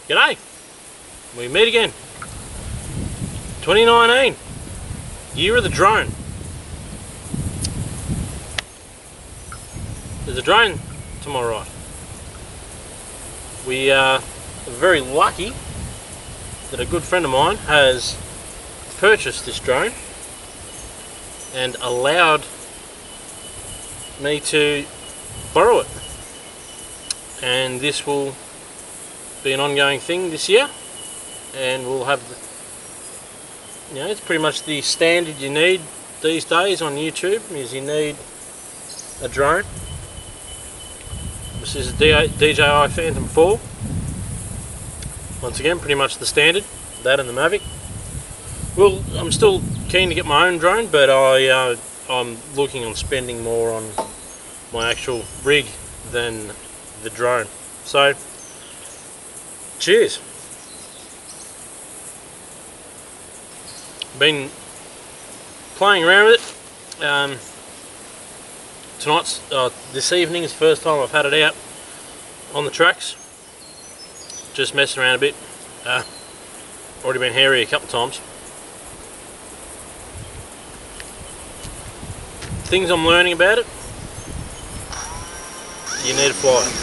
G'day, we meet again. 2019, year of the drone. There's a drone to my right. We are very lucky that a good friend of mine has purchased this drone and allowed me to borrow it, and this will be an ongoing thing this year, and we'll have the, you know, it's pretty much the standard you need these days on YouTube is you need a drone. This is a DJI Phantom 4. Once again, pretty much the standard, that and the Mavic. Well, I'm still keen to get my own drone, but I'm looking on spending more on my actual rig than the drone. So, cheers. Been playing around with it. This evening is the first time I've had it out on the tracks. Just messing around a bit. Already been hairy a couple of times. Things I'm learning about it. You need to fly it.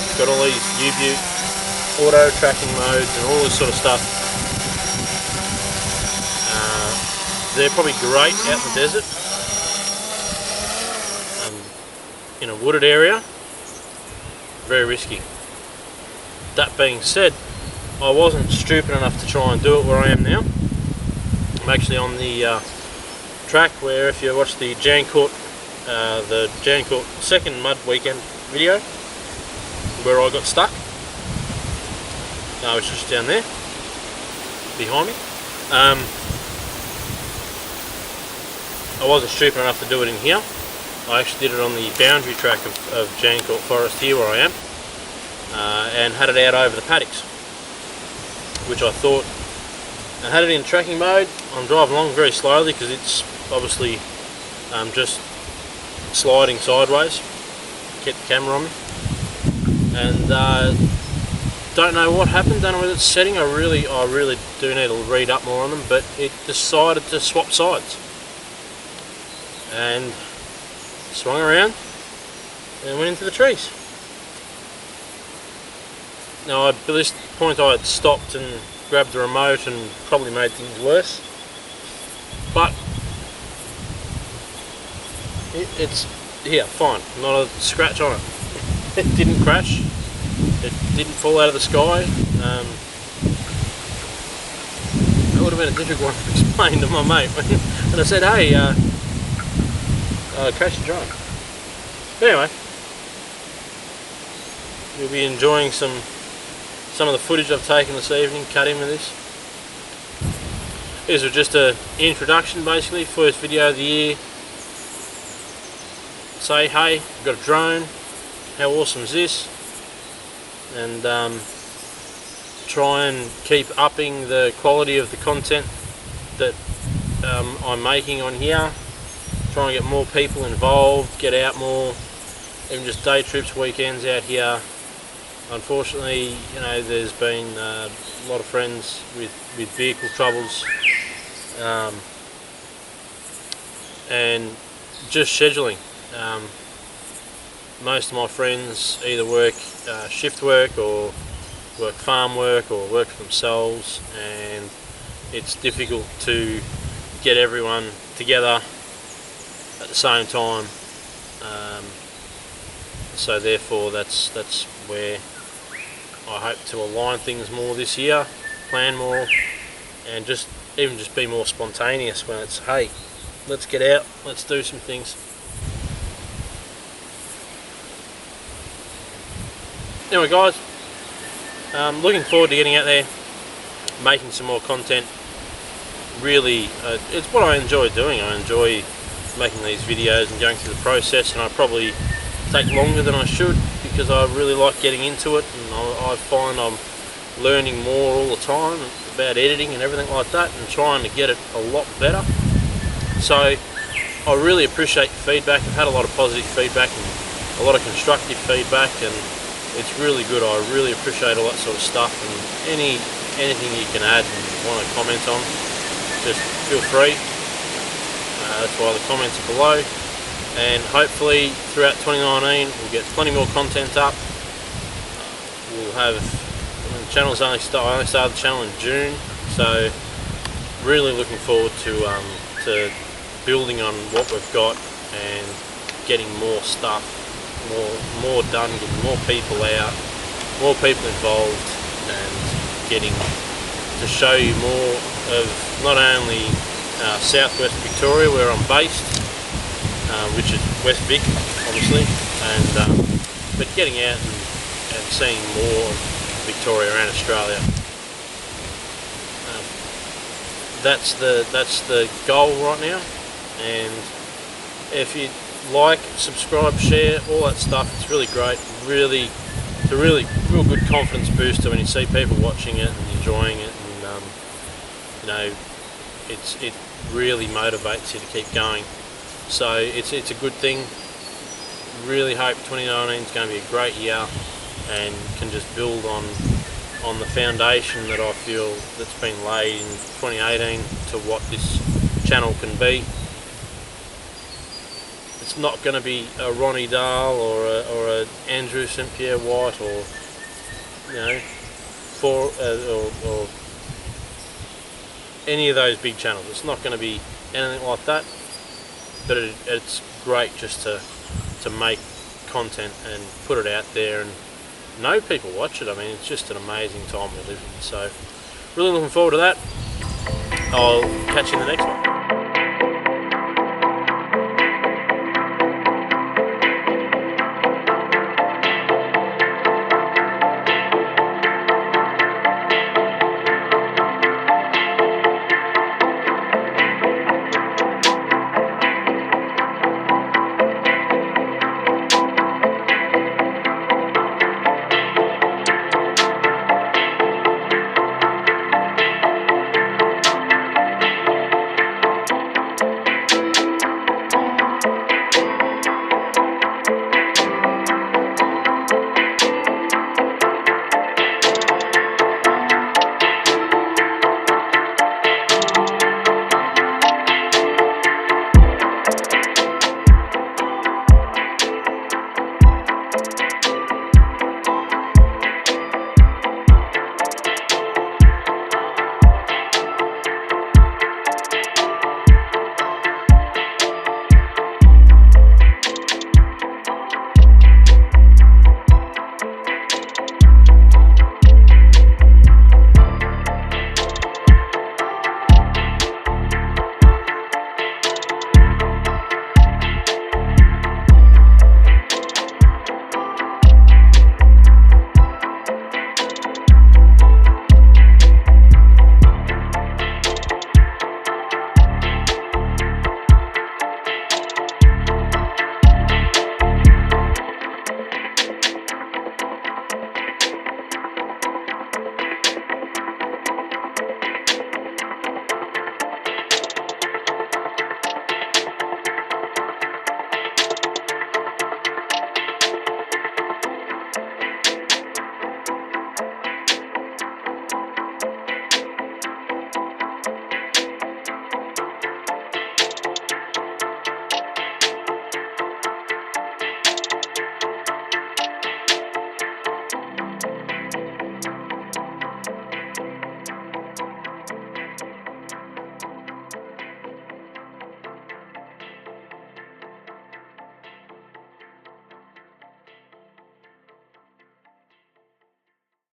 It's got all these U-View auto tracking modes and all this sort of stuff. They're probably great out in the desert, in a wooded area. Very risky. That being said, I wasn't stupid enough to try and do it where I am now. I'm actually on the track where, if you watch the Jancourt second mud weekend video, where I got stuck. I was just down there behind me. I wasn't stupid enough to do it in here. I actually did it on the boundary track of Jancourt Forest here where I am, and had it out over the paddocks, which I thought, and had it in tracking mode. I'm driving along very slowly because it's obviously just sliding sideways. Kept the camera on me, and don't know what happened. Don't know whether it's setting. I really do need to read up more on them. But it decided to swap sides and swung around and went into the trees. Now, at this point, I had stopped and grabbed the remote and probably made things worse. But it's here, fine. Not a scratch on it. It didn't crash. It didn't fall out of the sky. That would have been a difficult one to explain to my mate when I said, "Hey, crash the drone." But anyway, you'll be enjoying some of the footage I've taken this evening, cut in with this. This was just an introduction, basically, first video of the year. Say, hey, I've got a drone, how awesome is this? And try and keep upping the quality of the content that I'm making on here. Try and get more people involved, get out more, even just day trips, weekends out here. Unfortunately, you know, there's been a lot of friends with vehicle troubles, and just scheduling. Most of my friends either work shift work or work farm work or work for themselves, and it's difficult to get everyone together at the same time. So therefore, that's where I hope to align things more this year, plan more, and just be more spontaneous when it's, hey, let's get out, let's do some things. Anyway guys, looking forward to getting out there, making some more content. Really, it's what I enjoy doing. I enjoy making these videos and going through the process, and I probably take longer than I should because I really like getting into it, and I find I'm learning more all the time about editing and everything like that, and trying to get it a lot better. So I really appreciate the feedback. I've had a lot of positive feedback and a lot of constructive feedback, and It's really good. I really appreciate all that sort of stuff, and anything you can add and want to comment on, just feel free. That's why the comments are below, and hopefully throughout 2019 we'll get plenty more content up. We'll have, the channel's I only started the channel in June, so really looking forward to building on what we've got and getting more stuff, more done, getting more people out, more people involved, and getting to show you more of not only southwest Victoria where I'm based, which is WestVic obviously, and but getting out and seeing more of Victoria and Australia. That's the goal right now, and if you like, subscribe, share, all that stuff, it's really great. It's a real good confidence booster when you see people watching it and enjoying it, and you know, it really motivates you to keep going. So it's a good thing. Really hope 2019 is going to be a great year and can just build on the foundation that I feel that's been laid in 2018 to what this channel can be. It's not going to be a Ronnie Dahl or a Andrew St Pierre White, or you know, or any of those big channels. It's not going to be anything like that, but it's great just to make content and put it out there and know people watch it. I mean, it's just an amazing time we live in. So really looking forward to that. I'll catch you in the next one.